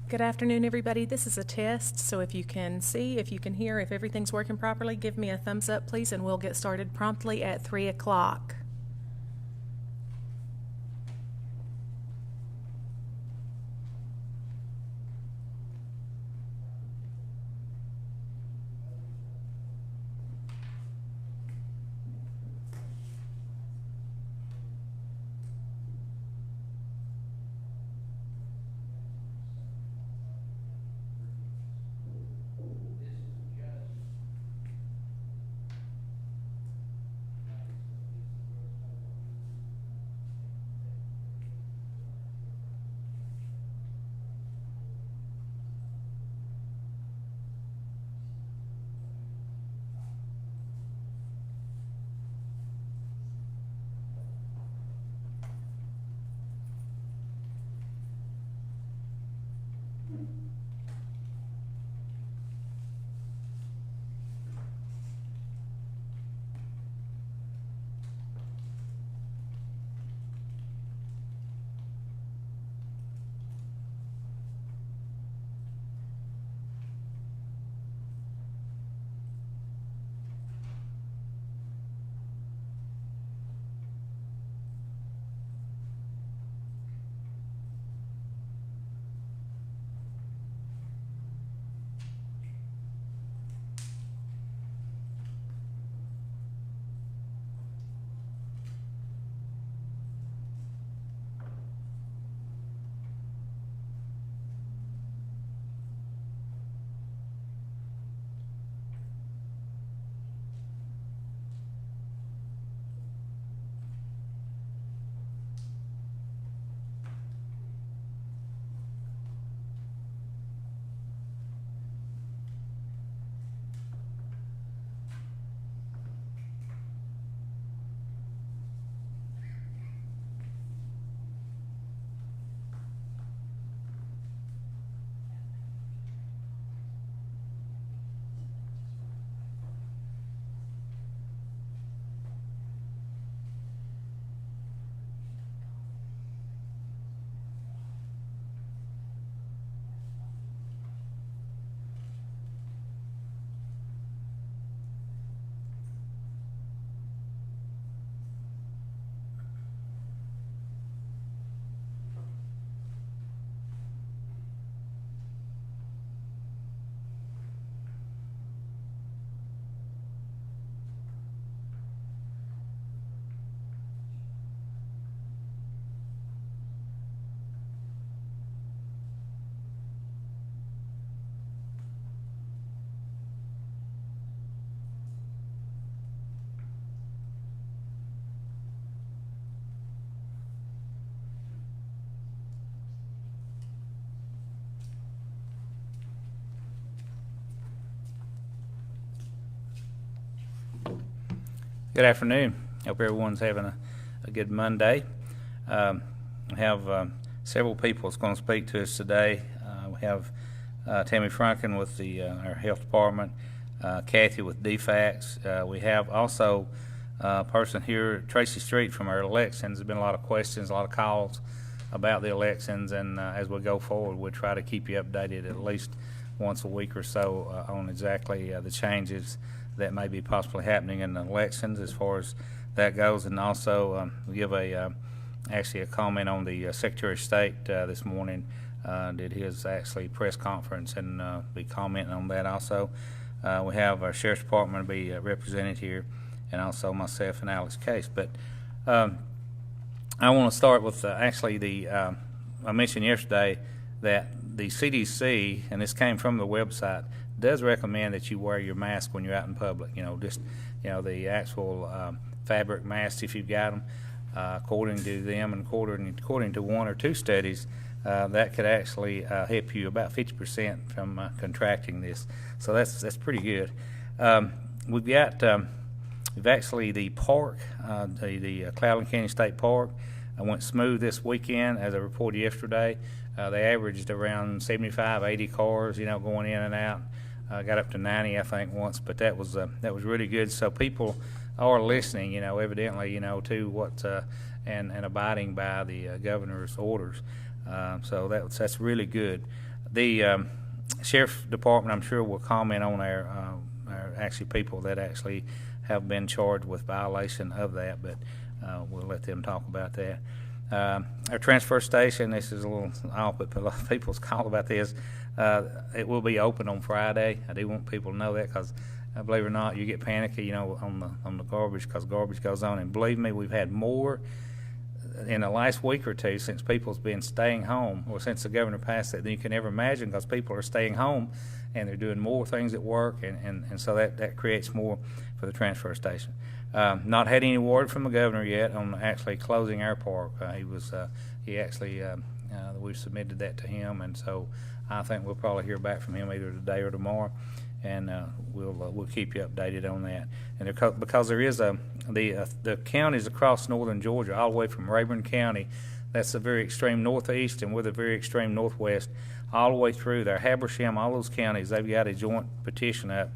Good afternoon, everybody. This is a test, so if you can see, if you can hear, if everything's working properly, give me a thumbs up, please, and we'll get started promptly at 3 o'clock. Good afternoon. Hope everyone's having a good Monday. We have several people that's going to speak to us today. We have Tammy Franken with our health department, Kathy with DFACS. We have also a person here, Tracy Street from our elections. There's been a lot of questions, a lot of calls about the elections, and as we go forward, we'll try to keep you updated at least once a week or so on exactly the changes that may be possibly happening in the elections as far as that goes, and also give actually a comment on the Secretary of State this morning. Did his actually press conference and be commenting on that also. We have our Sheriff's Department to be represented here, and also myself and Alex Case. But I want to start with actually I mentioned yesterday that the CDC, and this came from the website, does recommend that you wear your mask when you're out in public. The actual fabric masks, if you've got them, according to them and according to one or two studies, that could actually help you about 50% from contracting this. So that's pretty good. We've actually the park, the Cloudland County State Park, went smooth this weekend, as I reported yesterday. They averaged around 75, 80 cars, going in and out. Got up to 90, I think, once, but that was really good. So people are listening, evidently, to what and abiding by the governor's orders. So that's really good. The sheriff's department, I'm sure, will comment on our actually people that actually have been charged with violation of that, but we'll let them talk about that. Our transfer station, this is a little off, but a lot of people's call about this. It will be open on Friday. I do want people to know that, because believe it or not, you get panicky, on the garbage, because garbage goes on. And believe me, we've had more in the last week or two since people's been staying home, or since the governor passed it, than you can ever imagine, because people are staying home and they're doing more things at work, and so that creates more for the transfer station. Not had any word from the governor yet on actually closing our park. We submitted that to him, and so I think we'll probably hear back from him either today or tomorrow, and we'll keep you updated on that. And because there is the counties across northern Georgia, all the way from Rayburn County, that's the very extreme northeast, and we're the very extreme northwest, all the way through there. Habersham, all those counties, they've got a joint petition up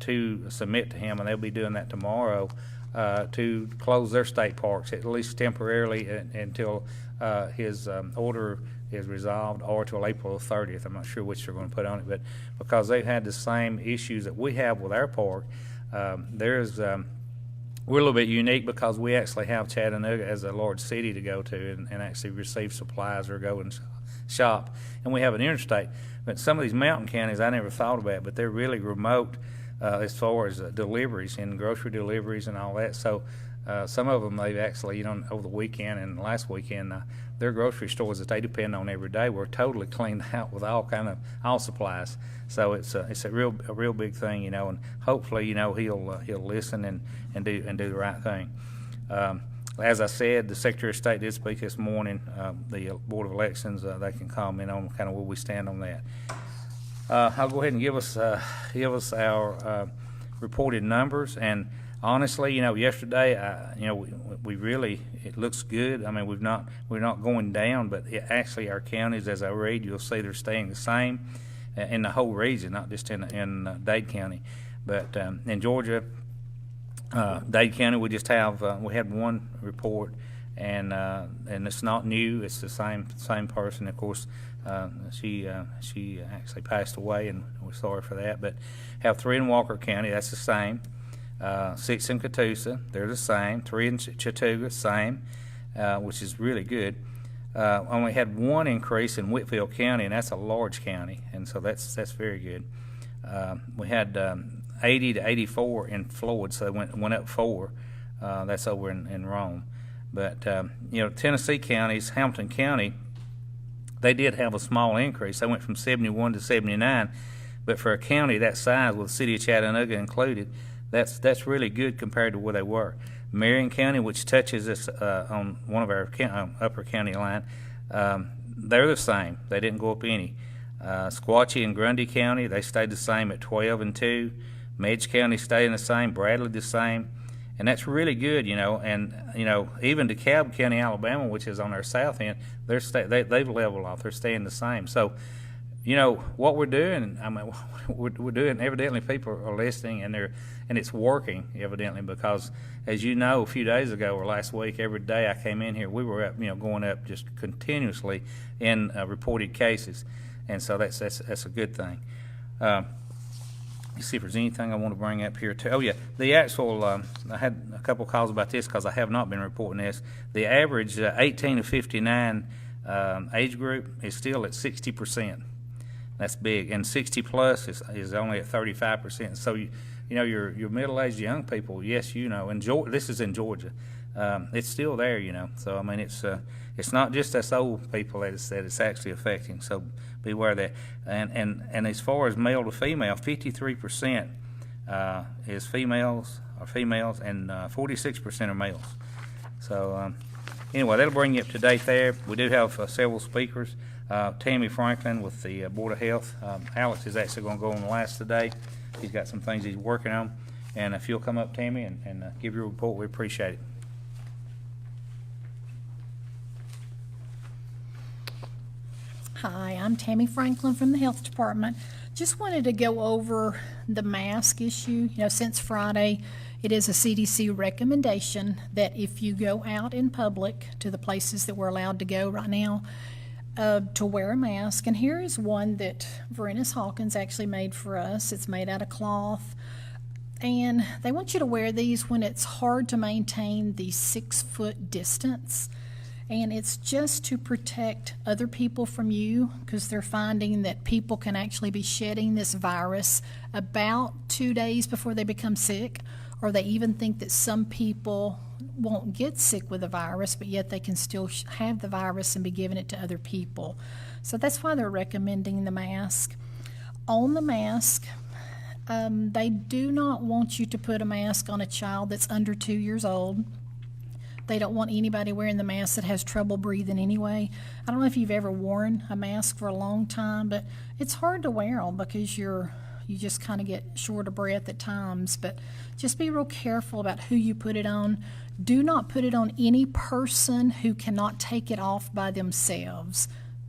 to submit to him, and they'll be doing that tomorrow to close their state parks, at least temporarily, until his order is resolved, or till April 30th. I'm not sure which they're going to put on it, but because they've had the same issues that we have with our park, we're a little bit unique because we actually have Chattanooga as a large city to go to and actually receive supplies or go and shop, and we have an interstate. But some of these mountain counties I never thought about, but they're really remote as far as deliveries and grocery deliveries and all that. So some of them, they've actually, over the weekend and last weekend, their grocery stores that they depend on every day were totally cleaned out with all supplies. So it's a real big thing, and hopefully, he'll listen and do the right thing. As I said, the Secretary of State did speak this morning. The Board of Elections, they can comment on kind of where we stand on that. I'll go ahead and give us our reported numbers. And honestly, yesterday, we really, it looks good. I mean, we're not going down, but actually our counties, as I read, you'll see they're staying the same in the whole region, not just in Dade County, but in Georgia. Dade County, we just have we had one report, and it's not new. It's the same person. Of course, she actually passed away, and we're sorry for that. But have 3 in Walker County. That's the same. 6 in Catoosa. They're the same. 3 in Chattooga. Same, which is really good. Only had 1 increase in Whitfield County, and that's a large county, and so that's very good. We had 80 to 84 in Floyd, so they went up 4. That's over in Rome. But Tennessee counties, Hamilton County, they did have a small increase. They went from 71 to 79. But for a county that size, with the city of Chattanooga included, that's really good compared to where they were. Marion County, which touches us on one of our upper county line, they're the same. They didn't go up any. Squatchy and Grundy County, they stayed the same at 12 and 2. Medge County staying the same. Bradley the same. And that's really good, And even DeKalb County, Alabama, which is on our south end, they've leveled off. They're staying the same. So, what we're doing. I mean, we're doing. Evidently, people are listening, and it's working. Evidently, because as you know, a few days ago or last week, every day I came in here, we were up, going up just continuously in reported cases, and so that's a good thing. Let's see if there's anything I want to bring up here too. Oh yeah, the actual. I had a couple calls about this because I have not been reporting this. The average 18 to 59 age group is still at 60%. That's big. And 60 plus is only at 35%. So, your middle-aged young people, yes, this is in Georgia. It's still there, So, I mean, it's not just us old people that it's actually affecting. So beware of that. And as far as male to female, 53% is females, and 46% are males. So anyway, that'll bring you up to date there. We do have several speakers. Tammy Franklin with the Board of Health. Alex is actually going to go on the last today. He's got some things he's working on. And if you'll come up, Tammy, and give your report, we appreciate it. Hi, I'm Tammy Franklin from the Health Department. Just wanted to go over the mask issue. Since Friday, it is a CDC recommendation that if you go out in public to the places that we're allowed to go right now, to wear a mask. And here is one that Verenus Hawkins actually made for us. It's made out of cloth. And they want you to wear these when it's hard to maintain the 6-foot distance. And it's just to protect other people from you, because they're finding that people can actually be shedding this virus about 2 days before they become sick, or they even think that some people won't get sick with the virus, but yet they can still have the virus and be giving it to other people. So that's why they're recommending the mask. On the mask, they do not want you to put a mask on a child that's under 2 years old. They don't want anybody wearing the mask that has trouble breathing anyway. I don't know if you've ever worn a mask for a long time, but it's hard to wear them because you just kind of get short of breath at times. But just be real careful about who you put it on. Do not put it on any person who cannot take it off by themselves.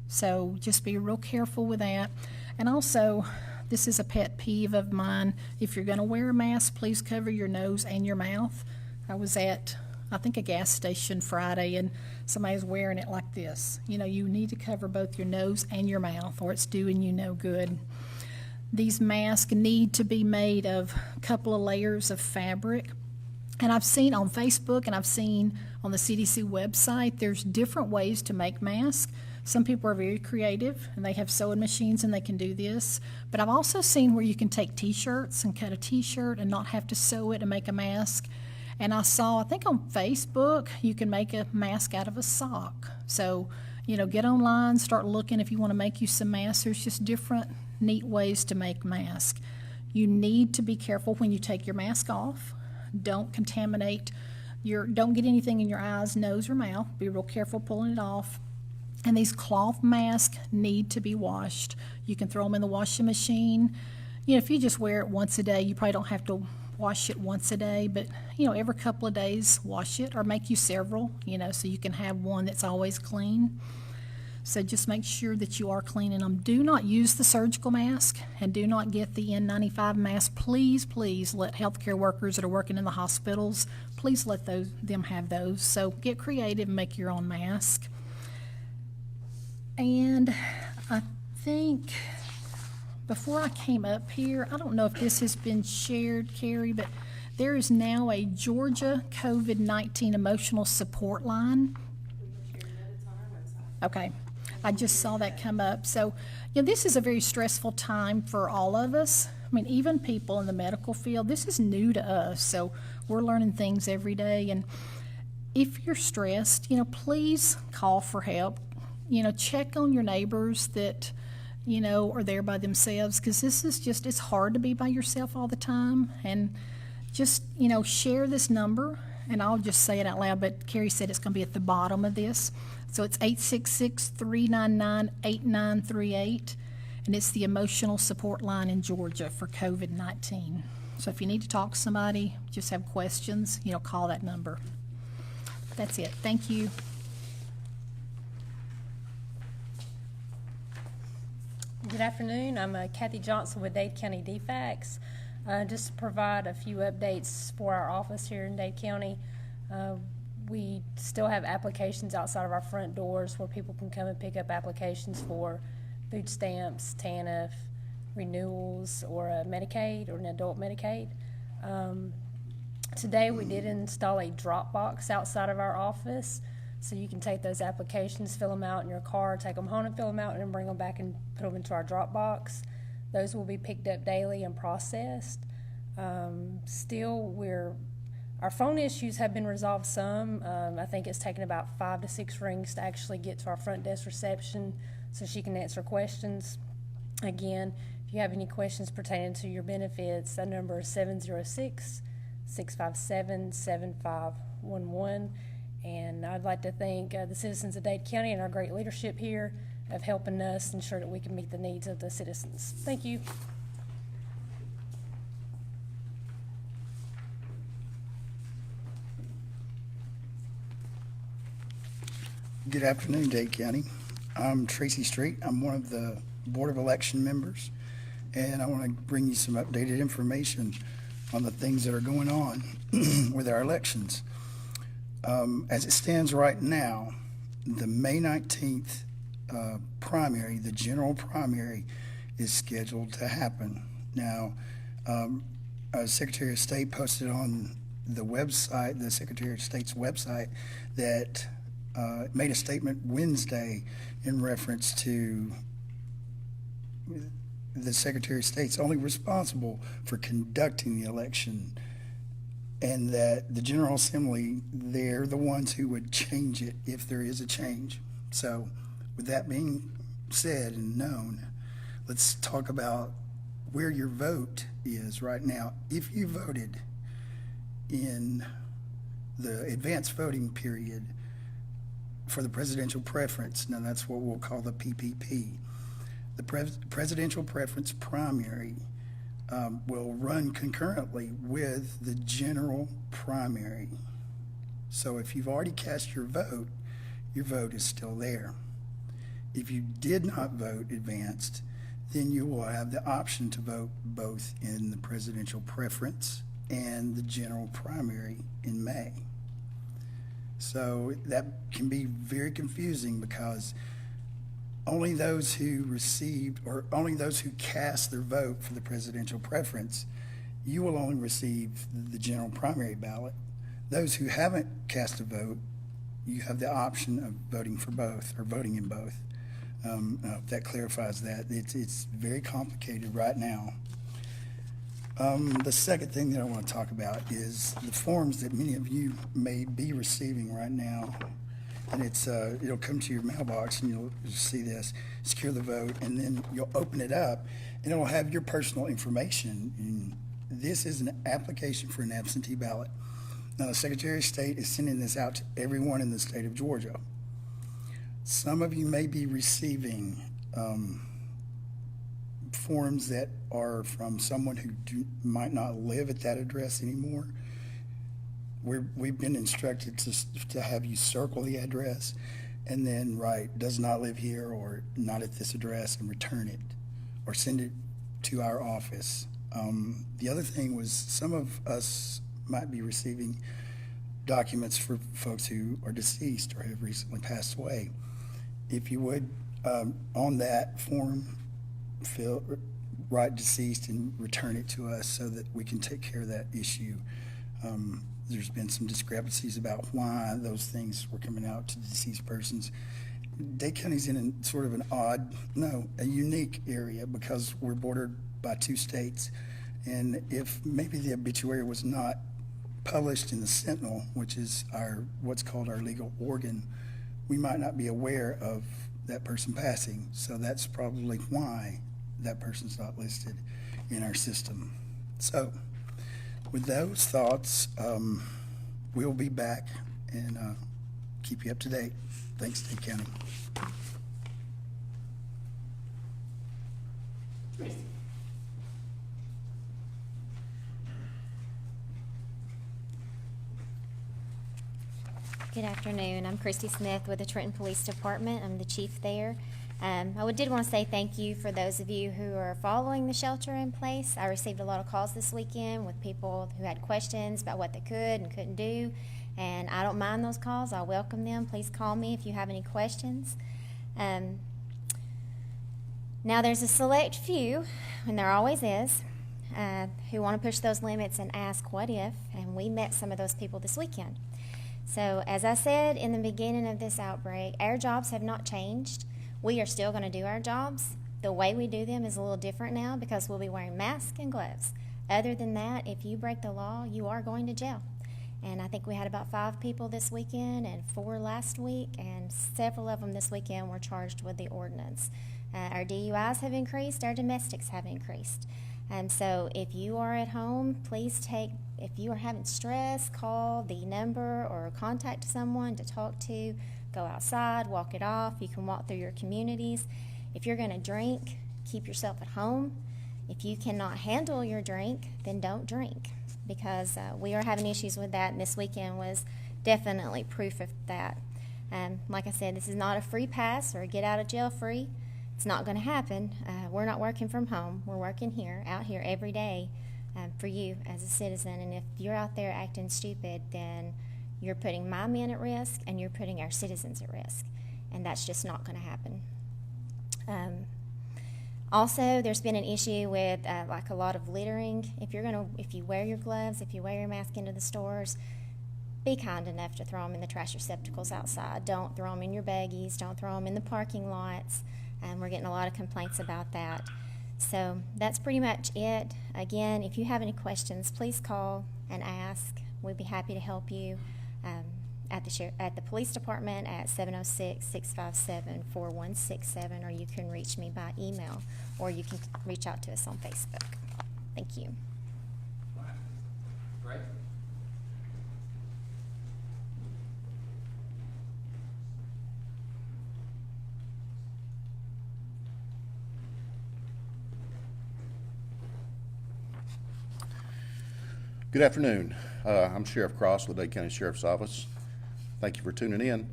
So just be real careful with that. And also, this is a pet peeve of mine. If you're going to wear a mask, please cover your nose and your mouth. I was at, I think, a gas station Friday, and somebody's wearing it like this. You need to cover both your nose and your mouth, or it's doing you no good. These masks need to be made of a couple of layers of fabric. And I've seen on Facebook and I've seen on the CDC website, there's different ways to make masks. Some people are very creative and they have sewing machines and they can do this. But I've also seen where you can take t-shirts and cut a t-shirt and not have to sew it and make a mask. And I think on Facebook, you can make a mask out of a sock. So, get online, start looking if you want to make you some masks. There's just different neat ways to make masks. You need to be careful when you take your mask off. Don't contaminate don't get anything in your eyes, nose, or mouth. Be real careful pulling it off. And these cloth masks need to be washed. You can throw them in the washing machine. If you just wear it once a day, you probably don't have to wash it once a day, but every couple of days wash it, or make you several, so you can have one that's always clean. So just make sure that you are cleaning them. Do not use the surgical mask, and do not get the N95 mask. Please let healthcare workers that are working in the hospitals, please let them have those. So get creative and make your own mask. And I think before I came up here, I don't know if this has been shared, Carrie, but there is now a Georgia COVID-19 emotional support line. Okay, I just saw that come up. So, this is a very stressful time for all of us. I mean, even people in the medical field, this is new to us, so we're learning things every day. And if you're stressed, please call for help. Check on your neighbors that are there by themselves, because this is it's hard to be by yourself all the time. And just, share this number, and I'll just say it out loud, but Carrie said it's going to be at the bottom of this. So it's 866-399-8938, and it's the emotional support line in Georgia for COVID-19. So if you need to talk to somebody, just have questions, call that number. That's it. Thank you. Good afternoon. I'm Kathy Johnson with Dade County DFACS. Just to provide a few updates for our office here in Dade County. We still have applications outside of our front doors where people can come and pick up applications for food stamps, TANF, renewals, or a Medicaid or an adult Medicaid. Today we did install a drop box outside of our office So you can take those applications, fill them out in your car, take them home and fill them out, and then bring them back and put them into our drop box. Those will be picked up daily and processed. Our phone issues have been resolved some. I think it's taken about 5 to 6 rings to actually get to our front desk reception so she can answer questions. Again, if you have any questions pertaining to your benefits, that number is 706-657-7511. And I'd like to thank the citizens of Dade County and our great leadership here of helping us ensure that we can meet the needs of the citizens. Thank you. Good afternoon, Dade County. I'm Tracy Street. I'm one of the Board of Election members, and I want to bring you some updated information on the things that are going on with our elections. As it stands right now, the May 19th primary, the general primary, is scheduled to happen. Now, Secretary of State posted on the website, the Secretary of State's website, that made a statement Wednesday in reference to the Secretary of State's only responsible for conducting the election, and that the General Assembly, they're the ones who would change it if there is a change. So with that being said and known, let's talk about where your vote is right now. If you voted in the advanced voting period for the presidential preference, now that's what we'll call the PPP, the presidential preference primary will run concurrently with the general primary. So if you've already cast your vote is still there. If you did not vote advanced, then you will have the option to vote both in the presidential preference and the general primary in May. So that can be very confusing because only those who received, or only those who cast their vote for the presidential preference, you will only receive the general primary ballot. Those who haven't cast a vote, you have the option of voting for both, or voting in both. If that clarifies that. It's very complicated right now. The second thing that I want to talk about is the forms that many of you may be receiving right now. And it'll come to your mailbox and you'll see this, secure the vote, and then you'll open it up and it'll have your personal information. And this is an application for an absentee ballot. Now, the Secretary of State is sending this out to everyone in the state of Georgia. Some of you may be receiving forms that are from someone who might not live at that address anymore. We've been instructed to have you circle the address and then write does not live here or not at this address and return it or send it to our office. The other thing was some of us might be receiving documents for folks who are deceased or have recently passed away. If you would, on that form, write deceased and return it to us so that we can take care of that issue. There's been some discrepancies about why those things were coming out to deceased persons. Dade County's in a unique area because we're bordered by 2 states. And if maybe the obituary was not published in the Sentinel, which is what's called our legal organ, we might not be aware of that person passing. So that's probably why that person's not listed in our system. So with those thoughts, we'll be back and keep you up to date. Thanks, Dade County. Good afternoon. I'm Christy Smith with the Trenton Police Department. I'm the chief there. I did want to say thank you for those of you who are following the shelter in place. I received a lot of calls this weekend with people who had questions about what they could and couldn't do, and I don't mind those calls. I welcome them. Please call me if you have any questions. Now, there's a select few, and there always is, who want to push those limits and ask what if, and we met some of those people this weekend. So as I said in the beginning of this outbreak, our jobs have not changed. We are still going to do our jobs. The way we do them is a little different now because we'll be wearing masks and gloves. Other than that, if you break the law, you are going to jail. And I think we had about 5 people this weekend and 4 last week, and several of them this weekend were charged with the ordinance. Our DUIs have increased, our domestics have increased. And so if you are at home, if you are having stress, call the number or contact someone to talk to. Go outside, walk it off. You can walk through your communities. If you're going to drink, keep yourself at home. If you cannot handle your drink, then don't drink, because we are having issues with that, and this weekend was definitely proof of that. Like I said, this is not a free pass or a get out of jail free. It's not going to happen. We're not working from home. We're working out here every day for you as a citizen. And if you're out there acting stupid, then you're putting my men at risk and you're putting our citizens at risk. And that's just not going to happen. Also, there's been an issue with like a lot of littering. If you wear your gloves, if you wear your mask into the stores, be kind enough to throw them in the trash receptacles outside. Don't throw them in your baggies. Don't throw them in the parking lots. We're getting a lot of complaints about that. So that's pretty much it. Again, if you have any questions, please call and ask. We'd be happy to help you at the police department at 706-657-4167, or you can reach me by email, or you can reach out to us on Facebook. Thank you. Great. Good afternoon. I'm Sheriff Cross with the Dade County Sheriff's Office. Thank you for tuning in.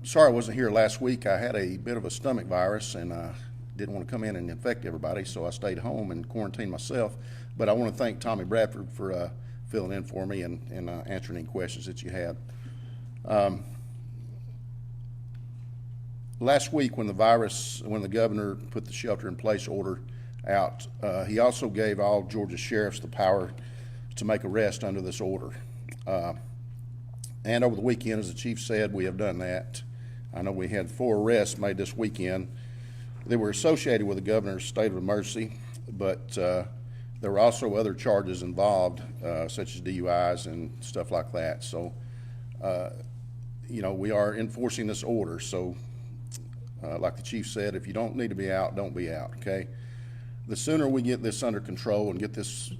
Sorry I wasn't here last week. I had a bit of a stomach virus and didn't want to come in and infect everybody, so I stayed home and quarantined myself. But I want to thank Tommy Bradford for filling in for me and answering any questions that you had. Last week when the governor put the shelter-in-place order out, he also gave all Georgia sheriffs the power to make arrests under this order. And over the weekend, as the chief said, we have done that. I know we had 4 arrests made this weekend. They were associated with the governor's state of emergency, but there were also other charges involved, such as DUIs and stuff like that. So, we are enforcing this order. So, like the chief said, if you don't need to be out, don't be out, okay? The sooner we get this under control and get this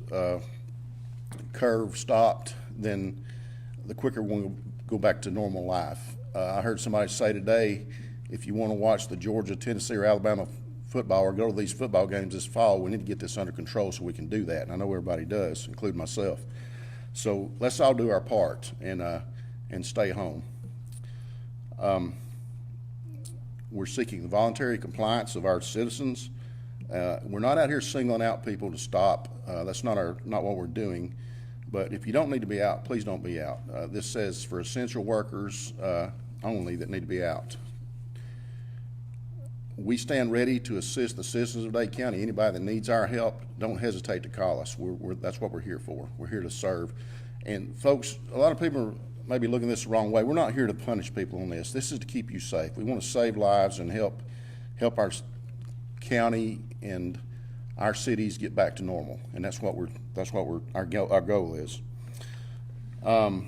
curve stopped, then the quicker we'll go back to normal life. I heard somebody say today, if you want to watch the Georgia, Tennessee, or Alabama football or go to these football games this fall, we need to get this under control so we can do that. And I know everybody does, including myself. So let's all do our part and stay home. We're seeking the voluntary compliance of our citizens. We're not out here singling out people to stop. That's not what we're doing. But if you don't need to be out, please don't be out. This says for essential workers only that need to be out. We stand ready to assist the citizens of Dade County. Anybody that needs our help, don't hesitate to call us. That's what we're here for. We're here to serve. And folks, a lot of people may be looking at this the wrong way. We're not here to punish people on this. This is to keep you safe. We want to save lives and help our county and our cities get back to normal, and that's what our goal is. Our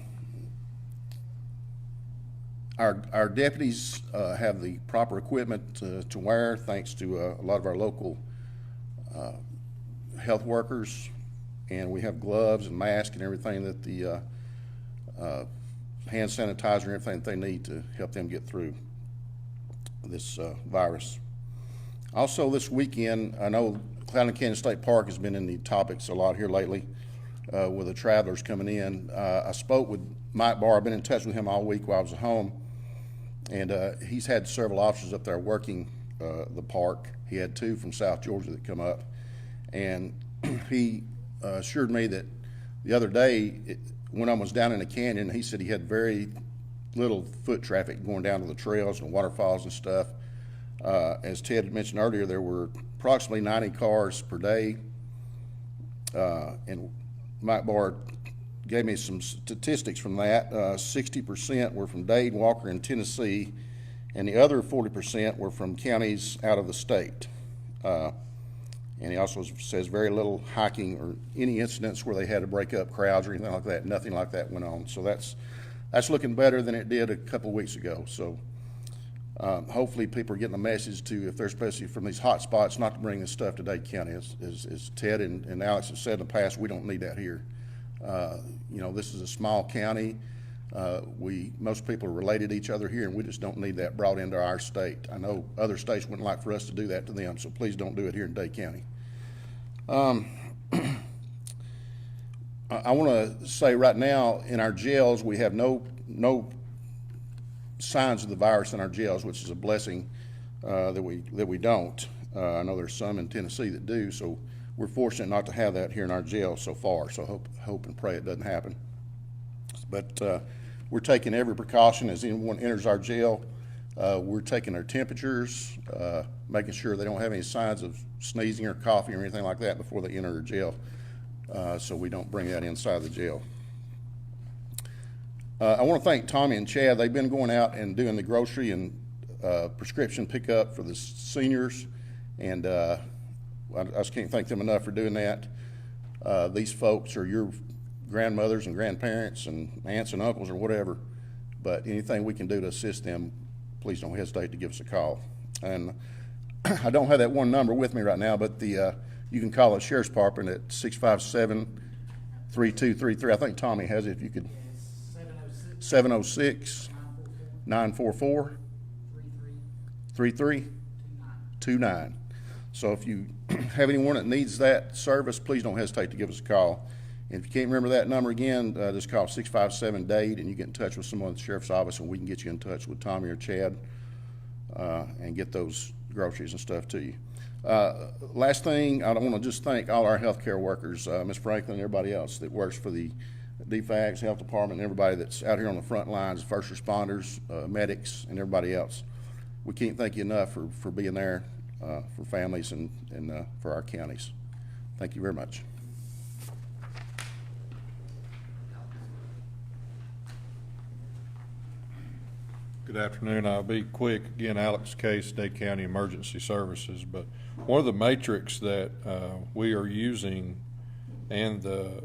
deputies have the proper equipment to wear, thanks to a lot of our local health workers, and we have gloves and masks and everything that the hand sanitizer and everything that they need to help them get through this virus. Also this weekend, I know Cloud Canyon State Park has been in the topics a lot here lately with the travelers coming in. I spoke with Mike Barr. I've been in touch with him all week while I was at home, and he's had several officers up there working the park. He had 2 from South Georgia that come up, and he assured me that the other day when I was down in the canyon, he said he had very little foot traffic going down to the trails and waterfalls and stuff. As Ted had mentioned earlier, there were approximately 90 cars per day, and Mike Barr gave me some statistics from that. 60% were from Dade, Walker, and Tennessee, and the other 40% were from counties out of the state. And he also says very little hiking or any incidents where they had to break up crowds or anything like that. Nothing like that went on. So that's looking better than it did a couple of weeks ago. So hopefully people are getting the message to, if they're especially from these hot spots, not to bring this stuff to Dade County. As Ted and Alex have said in the past, we don't need that here. This is a small county. Most people are related to each other here, and we just don't need that brought into our state. I know other states wouldn't like for us to do that to them, so please don't do it here in Dade County. I want to say right now in our jails we have no signs of the virus in our jails, which is a blessing that we don't. I know there's some in Tennessee that do, so we're fortunate not to have that here in our jail so far. So hope and pray it doesn't happen. But we're taking every precaution as anyone enters our jail. We're taking their temperatures, making sure they don't have any signs of sneezing or coughing or anything like that before they enter the jail, so we don't bring that inside the jail. I want to thank Tommy and Chad. They've been going out and doing the grocery and prescription pickup for the seniors, and I just can't thank them enough for doing that. These folks are your grandmothers and grandparents and aunts and uncles or whatever, but anything we can do to assist them, please don't hesitate to give us a call. And I don't have that one number with me right now, but you can call the Sheriff's Department at 657-3233. I think Tommy has it, if you could. 706-944-3329. So if you have anyone that needs that service, please don't hesitate to give us a call. And if you can't remember that number again, just call 657-DADE and you get in touch with someone at the Sheriff's Office, and we can get you in touch with Tommy or Chad and get those groceries and stuff to you. Last thing, I want to just thank all our healthcare workers, Ms. Franklin and everybody else that works for the DFACS Health Department, and everybody that's out here on the front lines, first responders, medics, and everybody else. We can't thank you enough for being there for families and for our counties. Thank you very much. Good afternoon. I'll be quick. Again, Alex Case, Dade County Emergency Services. But one of the matrix that we are using and the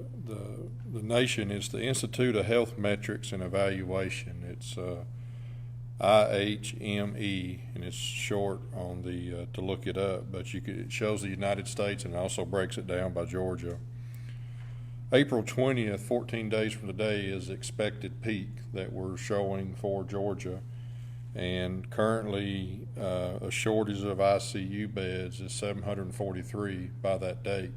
nation is the Institute of Health Metrics and Evaluation. It's IHME, and it's short on the to look it up. But it shows the United States and it also breaks it down by Georgia. April 20th, 14 days from today, is expected peak that we're showing for Georgia. And currently, a shortage of ICU beds is 743 by that date.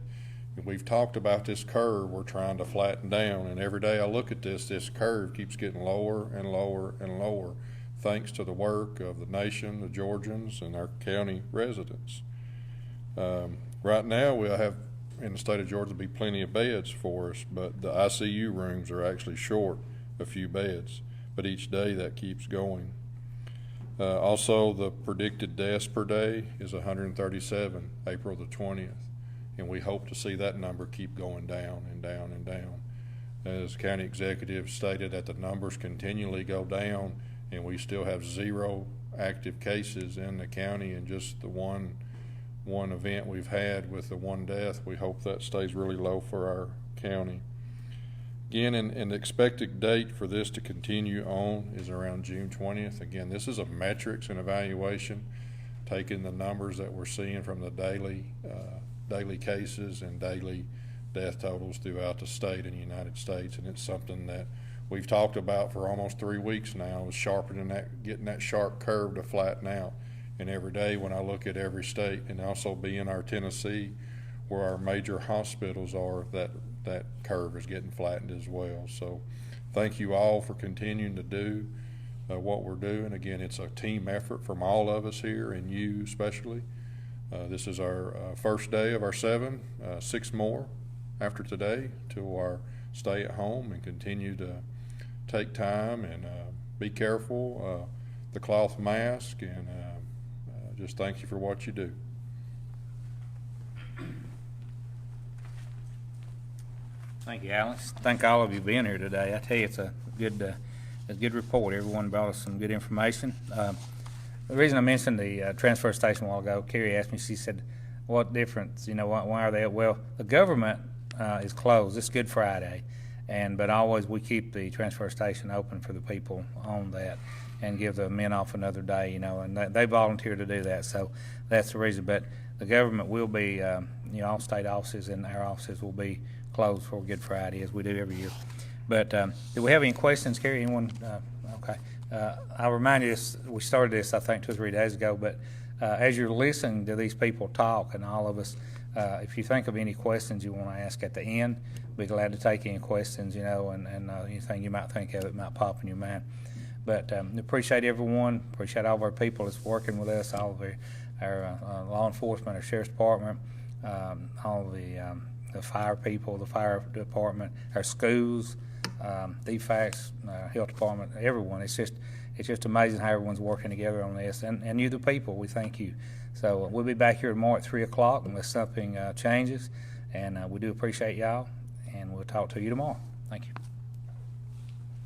And we've talked about this curve we're trying to flatten down. And every day I look at this curve keeps getting lower and lower and lower, thanks to the work of the nation, the Georgians, and our county residents. Right now, we'll have in the state of Georgia be plenty of beds for us, but the ICU rooms are actually short a few beds. But each day that keeps going. Also, the predicted deaths per day is 137, April the 20th, and we hope to see that number keep going down and down and down. As county executives stated, that the numbers continually go down, and we still have 0 active cases in the county, and just the one event we've had with the 1 death. We hope that stays really low for our county. Again, and the expected date for this to continue on is around June 20th. Again, this is a metrics and evaluation, taking the numbers that we're seeing from the daily cases and daily death totals throughout the state and the United States. And it's something that we've talked about for almost 3 weeks now, is sharpening that, getting that sharp curve to flatten out. And every day when I look at every state, and also being our Tennessee, where our major hospitals are, that curve is getting flattened as well. So thank you all for continuing to do what we're doing. Again, it's a team effort from all of us here, and you especially. This is our first day of our 7, 6 more after today till our stay at home, and continue to take time and be careful, the cloth mask, and just thank you for what you do. Thank you, Alex. Thank all of you being here today. I tell you, it's a good report. Everyone brought us some good information. The reason I mentioned the transfer station a while ago, Carrie asked me, she said, what difference, why are they? Well, the government is closed. It's Good Friday, but always we keep the transfer station open for the people on that and give the men off another day, and they volunteer to do that. So that's the reason. But the government will be, all state offices and our offices will be closed for Good Friday, as we do every year. But do we have any questions, Carrie? Anyone? Okay. I'll remind you, we started this, I think, 2 or 3 days ago, but as you're listening to these people talk, and all of us, if you think of any questions you want to ask at the end, be glad to take any questions, and anything you might think of that might pop in your mind. But appreciate everyone, appreciate all of our people that's working with us, all of our law enforcement, our sheriff's department, all of the fire people, the fire department, our schools, DFACS, health department, everyone. It's just amazing how everyone's working together on this, and you, the people, we thank you. So we'll be back here tomorrow at 3 o'clock unless something changes, and we do appreciate y'all, and we'll talk to you tomorrow. Thank you.